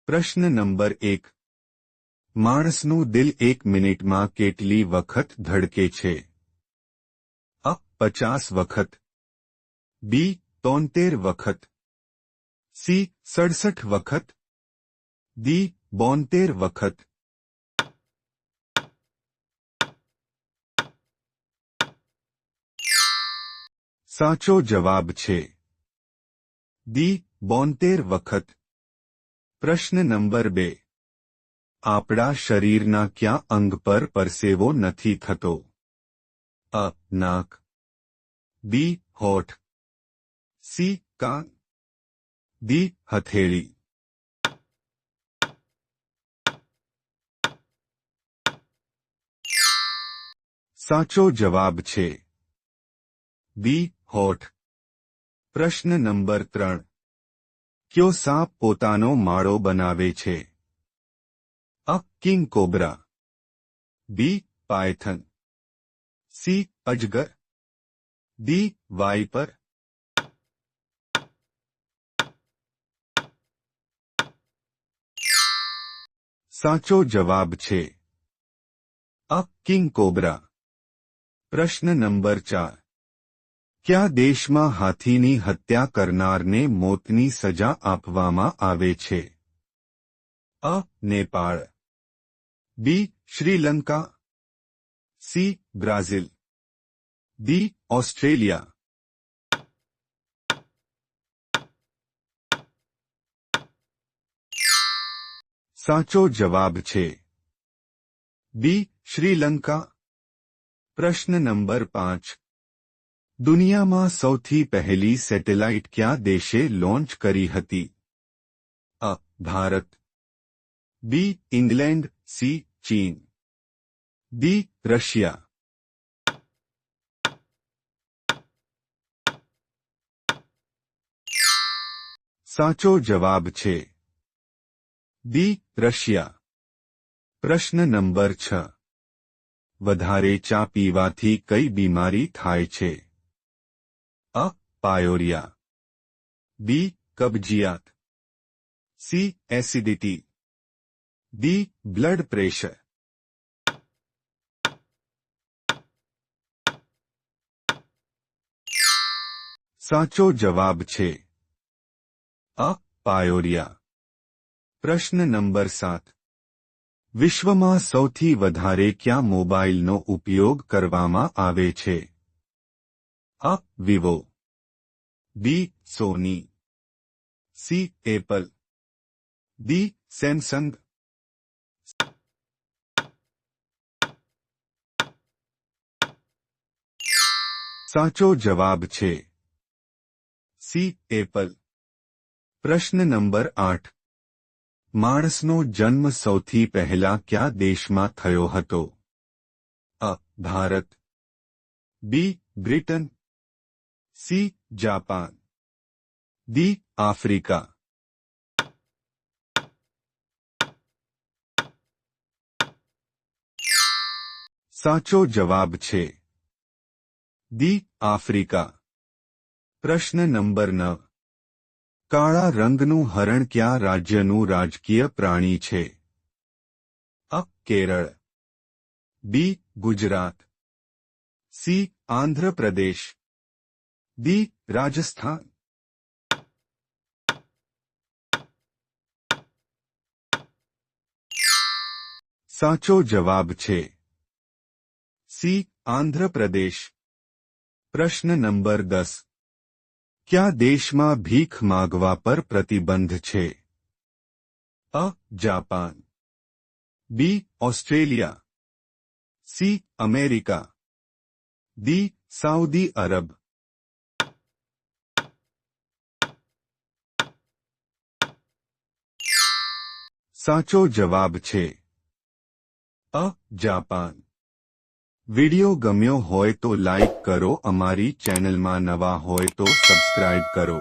પ્રશ્ન નંબર 1. માણસનું દિલ 1 મિનિટમાં કેટલી વખત ધડકે છે? અ. 50 વખત, બી. 73 વખત, સી. 67 વખત, ડી. 72 વખત. સાચો જવાબ છે ડી. 72 વખત. પ્રશ્ન નંબર 2. આપણા શરીરના કયા અંગ પર પરસેવો નથી થતો? અ. નાક, બી. હોઠ, સી. કાન, ડી. હથેળી. સાચો જવાબ છે બી. હોઠ. પ્રશ્ન નંબર 3. કયો સાપ પોતાનો માળો બનાવે છે? અ. King cobra, B. Python, C. અજગર, ડી. વાઇપર. સાચો જવાબ છે અ. King cobra. પ્રશ્ન નંબર 4. કયા દેશમાં હાથીની હત્યા કરનારને મોતની સજા આપવામાં આવે છે? અ. Nepal, B. Sri Lanka, C. Brazil, D. Australia. સાચો જવાબ છે બી. શ્રીલંકા. પ્રશ્ન નંબર 5. દુનિયામાં સૌથી પહેલી સેટેલાઇટ કયા દેશે લોન્ચ કરી હતી? અ. ભારત, બી. England, C. ચીન, ડી. રશિયા. સાચો જવાબ છે ડી. રશિયા. પ્રશ્ન નંબર 6. વધારે ચા પીવાથી કઈ બીમારી થાય છે? અ. Pyorrhoea, B. કબજિયાત, C. Acidity, D. Blood pressure. સાચો જવાબ છે અ. પાયોરિયા. પ્રશ્ન નંબર 7. વિશ્વમાં સૌથી વધારે કયા મોબાઈલનો ઉપયોગ કરવામાં આવે છે? અ. વિવો, બી. સોની, સી. Apple, D. સેમસંગ. સાચો જવાબ છે સી. એપલ. પ્રશ્ન નંબર 8. માણસનો જન્મ સૌથી પહેલા કયા દેશમાં થયો હતો? અ. Bharat, B. Britain, C. Japan, D. Africa. સાચો જવાબ છે ડી. આફ્રિકા. પ્રશ્ન નંબર 9. કાળા રંગનું હરણ કયા રાજ્યનું રાજકીય પ્રાણી છે? અ. કેરળ, બી. ગુજરાત, સી. આંધ્ર પ્રદેશ, ડી. રાજસ્થાન. સાચો જવાબ છે સી. આંધ્ર પ્રદેશ. પ્રશ્ન નંબર 10. કયા દેશમાં ભીખ માગવા પર પ્રતિબંધ છે? અ. Japan, B. Australia, C. America, D. Saudi Arab. સાચો જવાબ છે અ. જાપાન. વિડિયો ગમ્યો હોય તો લાઈક કરો, અમારી ચેનલમાં નવા હોય તો સબસ્ક્રાઇબ કરો.